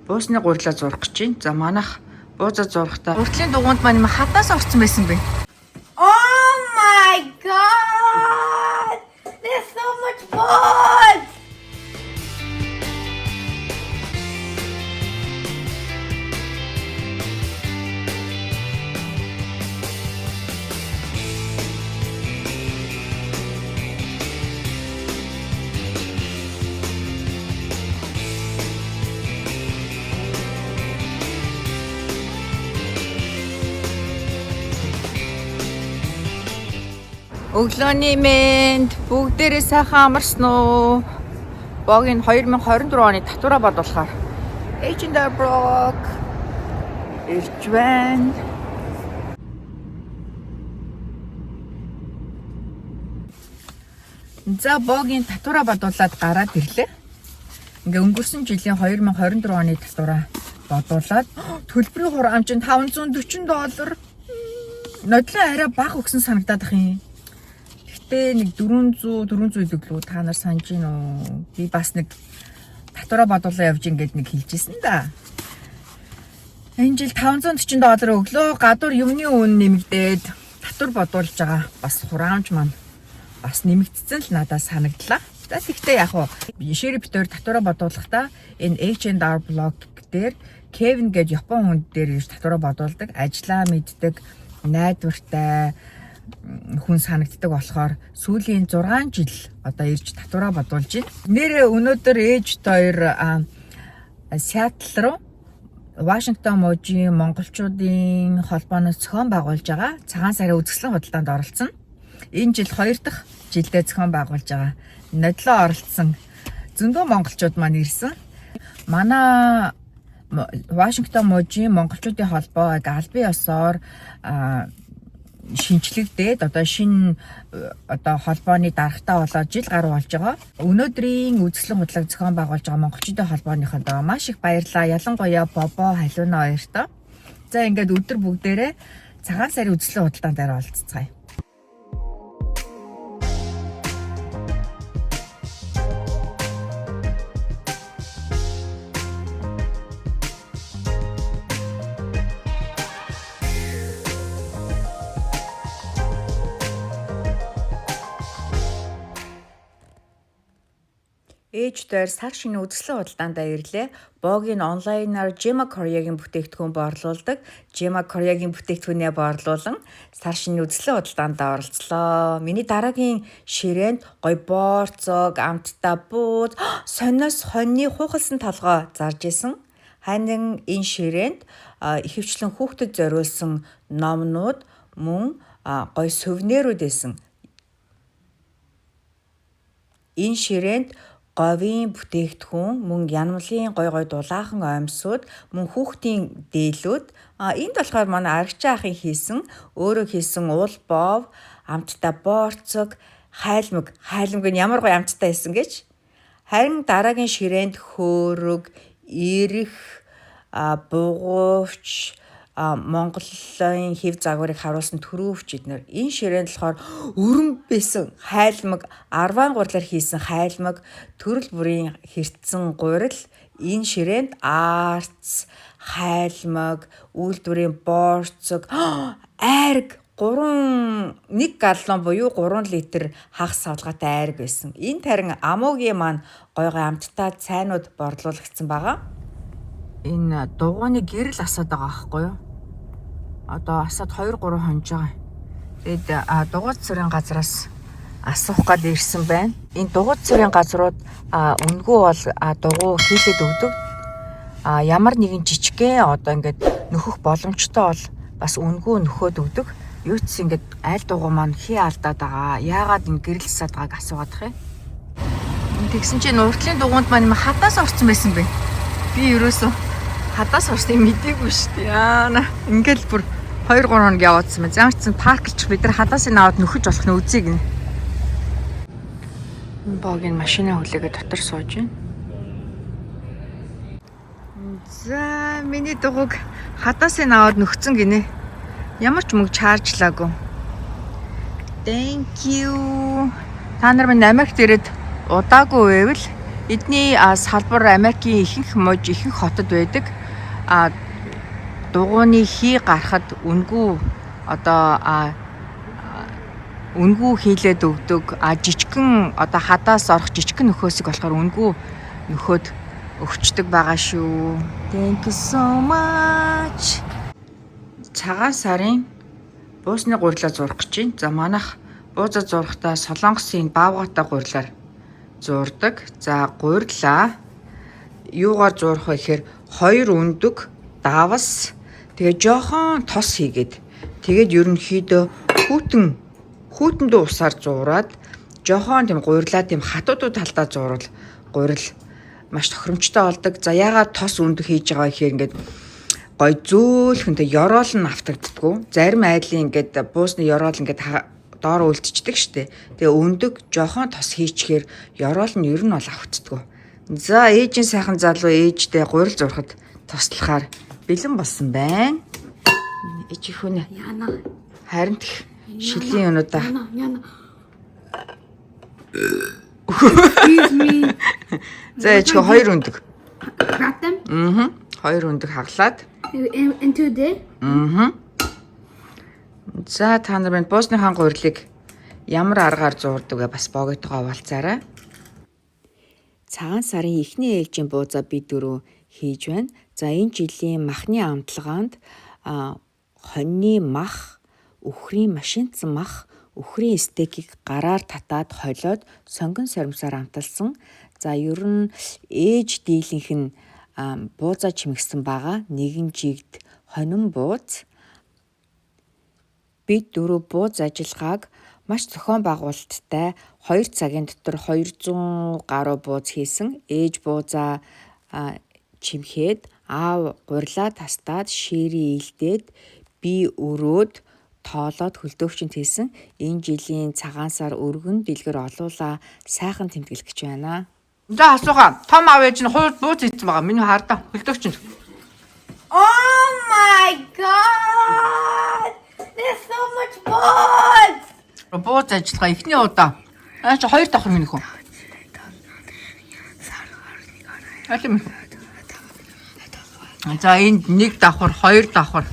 Буусны гурилаа зурах гэж байна. За манайх буузаа зурахтаа уртлын дугуйнд маань юм хатаас орсон байсан бэ. Oh my god! There's so much fun! Өглөөний мэнд бүгдээрээ сайхан амарсан уу? Богийн 2024 оны татвараа бодуулахаар H&R Block ирж байна. За богийн татвараа бодуулаад гараад ирлээ. Ингээ өнгөрсөн жилийн 2024 оны татвараа бодуулаад төлбөрийн хураамжинд $540. Нодлоо арай бага өгсөн санагдаад ах юм. Гэтэ нэг 400 өглөө та нар санаж гин үү? Би бас нэг татвараа бодуулаа явж ингээд нэг хэлжсэн да. Энэ жил $540 өглөө гадуур юмны үн нэмэгдээд татвар бодуулж байгаа. Бас хураамж маань бас нэмэгдсэн л надад санагдлаа. За тэгтээ яг уу шериф дээр татвараа бодуулахдаа энэ H&R Block дээр Kevin гэж Япон хүн дээр ирж татвараа бодуулдаг, ажлаа мэддэг, найдвартай хүн санагддаг болохоор сүүлийн 6 жил одоо ирж татвараа бодуулж байна. Нэр өнөөдөр ээж хоёр Сиэтл руу Вашингтон мужийн монголчуудын холбооноос зохион байгуулж байгаа цагаан сарын үзэсгэлэн худалдаанд оролцсон. Энэ жил 2 дахь жилдээ зохион байгуулж байгаа. Нодлоо оролцсон зөндөө монголчууд маань ирсэн. Манай Вашингтон мужийн монголчуудын холбоо албан ёсоор шинчлэгдээд одоо шинэ одоо холбооны дарагтаа болоод жил гаруй болж байгаа. Өнөөдрийн үзэсгэлэн худлааг зохион байгуулж байгаа монголчуудын холбооныхонд маш их баярлалаа. Ялангуяа Бобо Халиуна хоёртоо. За ингээд өдөр бүгдээрээ цагаан сарын үзэсгэлэн худалдаан дээр оролцгаая. Ээж дээр сар шинэ үзэсгэлэн худалдаандаа ирлээ. Богийн онлайнаар Gemma Korea-гийн бүтээгдэхүүн борлуулдаг. Gemma Korea-гийн бүтээгдэхүүнээ борлуулан сар шинэ үзэсгэлэн худалдаандаа оролцлоо. Миний дараагийн ширээнд гой боорцог, амттай бууд, сониос хоньны хуухалсан толгой зарж исэн. Харин энэ ширээнд ихэвчлэн хүүхдэд зориулсан номнууд мөн гой сувенирүүд байсан. Энэ ширээнд говийн бүтээгдэхүүн, мөн янмлын гой дулаахан оймсууд, мөн хүүхдийн дээлүүд. Энд болохоор манай аригчаа ахын хийсэн, өөрөө хийсэн уул бов, амттай боорцог, хайлмаг нь ямар гоё амттай байсан гэж. Харин дараагийн ширээнд хөөрөг, ирэх, бугуувч, Монголын хэв загварыг харуулсан төрөвч эднэр. Энэ ширээнд болохоор өрөм байсан хайлмаг, 10 гурлаар хийсэн хайлмаг, төрөл бүрийн хэрцэн гурил. Энэ ширээнд арц, хайлмаг, үйлдвэрийн боорцог, айраг 1 галлон буюу 3 литр хагас савлгаатай айраг байсан. Энэ тарин амуугийн маань гой амттай цайнууд борлуулагдсан байгаа. Энэ дугуйны гэрэл асаад байгаа байхгүй юу? Одоо асаад 2-3 хонж байгаа. Тэгээд дугуйт цэрийн газраас асуух гад ирсэн байна. Энэ дугуйт цэрийн газрууд үнгүү бол дугуй хийлээд өгдөг. Ямар нэгэн жижигхэн одоо ингээд нөхөх боломжтой бол бас үнгүү нөхөөд өгдөг. Юу ч ингээд аль дугуй маань хий алдаад байгаа. Яагаад энэ гэрэл асаад байгааг асуугаад их. Тэгсэн чинь уртлын дугуйнд маань хатаас орсон байсан бэ. Би ерөөсөө хадаас орсныг мэдээгүй шүү дээ. Яана. Ингээл бүр 2-3 хоног яваадсан байна. Ямар ч сан парклч бид нар хадаас нь аваад нөхөж болох нь үзье гинэ. Богийн машина хүлээгээд дотор сууж байна. За миний дугуйг хадаас нь аваад нөхцөн гинэ. Ямар ч мөнгө чаржлаагүй. Thank you. Та нар минь Америкт ирээд удаагүй байвал Эдний салбар Америкийн ихэнх мужи ихэнх хотод байдаг. Дугуйны хий гарахад үнгүй одоо үнгүй хийлээд өгдөг. Жижигхэн одоо хадаас орох жижигхэн нөхөөсийг болохоор үнгүй нөхөд өгчдөг байгаа шүү. Thank you so much. Цагаан сарын буусны гурилаа зурах гэж байна. За манайх буузаа зурхтаа Солонгосын Баавгатай гурилаар зурдаг. За гурилаа юугаар зурах вэ гэхээр 2 өндөг давас тэгээ жоохон тос хийгээд тэгээд ерөнхийдөө хүүтэн дүү усаар зураад жоохон тийм гурилаа тийм хатуудууд талдаа зурвал гурил маш тохиромжтой болдог. За ягаад тос өндөг хийж байгаа гэхээр ингээд гой зөөлхөнтэй ёроол нь автагддаггүй. Зарим айдлын ингээд буусны ёроол ингээд доор үлдчихдэг штэ. Тэгээ өндөг жоохон тос хийчихээр ёроол нь ер нь бол автдаггүй. За ээжийн сайхан залуу ээжтэй гурил зурхад туслахаар бэлэн болсон байна. Ээж ихүнэ. Яна. Харин шилийн өнөдөө. Яна. Excuse me. За ээж 2 өндөг. Wrap them. 2 өндөг хаглаад. Into there. За та нар байна буусны хаан гурилыг ямар аргаар зурдаг вэ бас боготойгоо уулзаарай. Цагаан сарын эхний ээлжийн буузаа би 4 хийж байна. За энэ жилийн махны амтлагаанд хоньны мах, үхрийн машинцсан мах, үхрийн стейкийг гараар татаад холиод сонгон саримсаар амталсан. За ер нь ээж дийлэнх нь буузаа чимэгсэн байгаа. Нэгэн жигд хонин бууз. Бид 4 бууз ажиллагааг маш зохион байгуулалттай 2 цагийн дотор 200 гаруй бууз хийсэн. Ээж буузаа чимхээд аав гурилаа тастаад шири илдээд би өрөөд тоолоод хөлдөөгчөнд хийсэн. Энэ жилийн цагаан сар өргөн дэлгэр олуула сайхан тэмдэглэх гэж байна. За асуугаа. Том аав ээж нь хууль бууз хийсэн байгаа. Миний хардаа хөлдөөгчөнд. Oh my god! There's so much balls! Бууз ажиллагаа эхний удаа. Чи 2 давхар минь хөө. Алим. За энд 1 давхар, 2 давхар.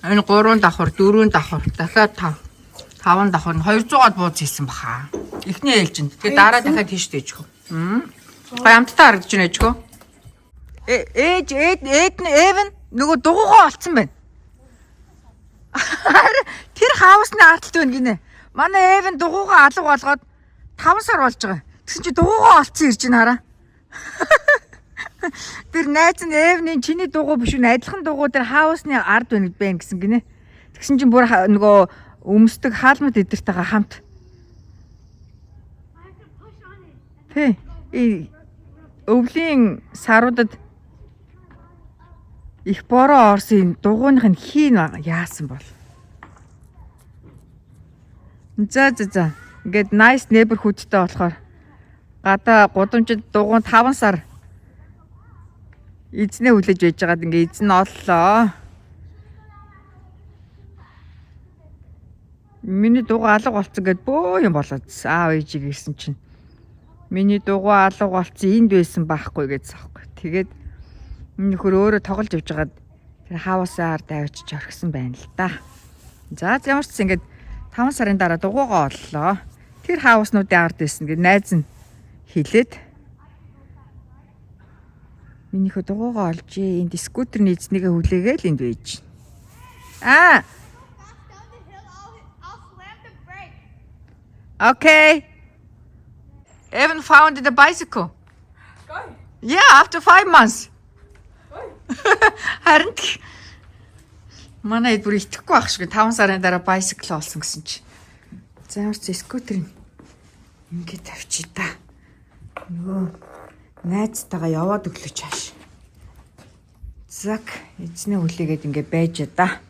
Энэ 3 давхар, 4 давхар, дахиад 5 давхар 200-аад бууз хийсэн баха. Эхний ээлжинд. Тэгээ дараа дахиад тийш дээжхөө. Гой амттай харагдаж байна ээжхөө. Ээж Эвен нөгөө дугуйгаа олцсон байна. Тэр хаусны ардалт байна гинэ. Манай Эвен дугуйгаа алга болгоод 5 сар болж байгаа. Тэгсэн чи дугуйгаа олцсон ирж байна хараа. Тэр найз нь Эвний чиний дугуй биш үү? Адилхан дугуй тэр хаусны ард байна гэсэн гинэ. Тэгсэн чинь бүр нөгөө өмсдөг хаалмад эдэртэйгээ хамт. Тэ. Өвлийн саруудад их бороо орсон дугуйных нь хийн яасан бол. За. Ингээд nice neighborhoodтэй болохоор гадаа гудамжид дугуй 5 сар эзнээ хүлээж байж байгаад ингээ эзэн оллоо. Миний дугуй алга болцсон гэд бөө юм болоод аав ээжийг ирсэн чинь. Миний дугуй алга болцсон энд байсан байхгүй гэдсэн аахгүй. Тэгээд энэ нөхөр өөрөө тоглож явж байгаад тэр хаусаар давчиж орхисон байна л да. За ямар ч ингэж 5 сарын дараа дугуйгаа оллоо. Тэр хауснуудын ард байсан гэж найз нь хэлээд минийхөө дугуйгаа олж энд скутерний эзнийгээ хүлээгээл энд байж. Okay. Evan found the bicycle. Go. Yeah, after 5 months. Харин манай бүр итгэхгүй байх шиг 5 сарын дараа bicycle олсон гэсэн чи. За ямар ч скутерийг ингээд тавьчих та. Нөгөө найзтайгаа яваад өглөөч хааш. Зак эзнээ хүлээгээд ингээд байж да.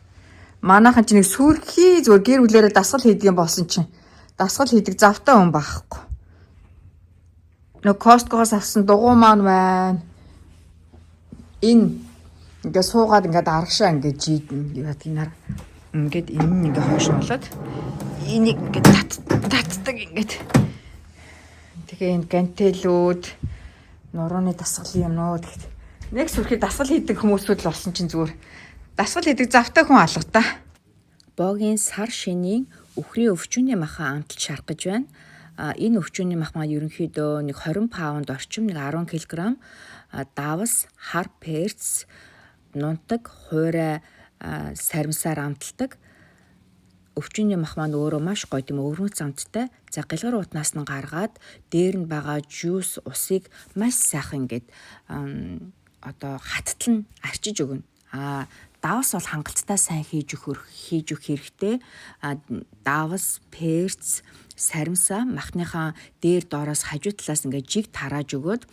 Манайхан ч нэг сүрхий зүгээр гэр бүлээрээ дасгал хийдэг юм болсон чинь дасгал хийдэг завтай хүн байхгүй. Нөгөө Costco-гоос авсан дугуй маань байна. Энэ ингээд суугаад ингээд аргашаа ингээд жийдэн яа тийнаар ингээд энэ ингээд хойш болоод энийг ингээд татдаг ингээд тэгээ энэ гантелүүд Нурууны дасгалын юмнууд гэхэд. Нэг сүрхий дасгал хийдэг хүмүүсүүд л болсон чинь зүгээр дасгал хийдэг завтай хүн алга та. Богийн сар шинийн үхрийн өвчүүний махан амталж шарах гэж байна. Энэ өвчүүний мах маань ерөнхийдөө нэг 20 паунд орчим, нэг 10 кг давс, хар перц, нунтаг, хуурай саримсаар амталдаг. Өвчүүний мах маань өөрөө маш гоё тийм өвөрмөц амттай. За гэлгэр утнаас нь гаргаад дээр нь байгаа жуус усыг маш сайхан ингээд одоо хаттал нь арчиж өгнө. Давс бол хангалттай сайн хийж өгөх хэрэгтэй. Давс, перц, саримсаа махныхаа дээр доороос хажуу талаас ингээд жиг тарааж өгөөд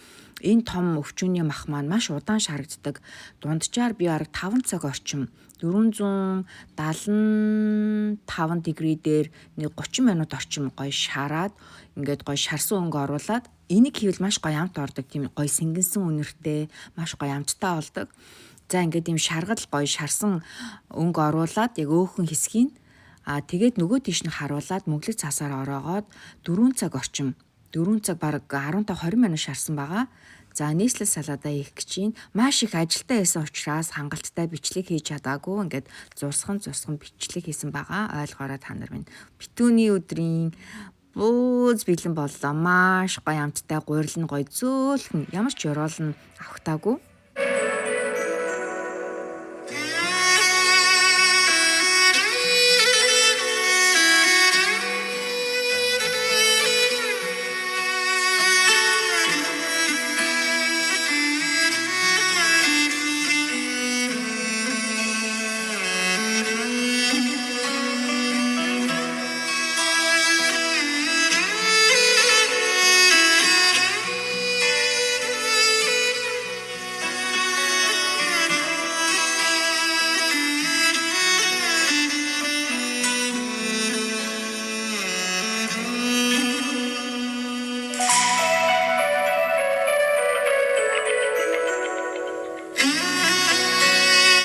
энэ том өвчүүний мах маань маш удаан шарагддаг. Дунджаар би арга 5 цаг орчим 475 дегрee дээр нэг 30 минут орчим гоё шараад ингээд гоё шарсан өнгө оруулаад энийг хийвэл маш гоё амт ордог. Тийм гоё сэнгэнсэн үнэртэй маш гоё амттай болдог. За ингээд ийм шаргал гоё шарсан өнгө оруулаад яг өөхөн хэсгийг тэгээд нөгөө тийш нь харуулад мөглөг цаасаар ороогоод 4 цаг орчим 4 цаг бараг 15-20 минут шарсан байгаа. За нийслэл салаадаа хийх гэж чинь маш их ажилтаа байсан учраас хангалттай бичлэг хийж чадаагүй. Ингээд зурсхан бичлэг хийсэн байгаа. Ойлгоорой та нар минь. Битүүний өдрийн бууз бэлэн боллоо. Маш гоё амттай гурил нь гоё зөөлхөн ямар ч ёроол нь авахтаагүй.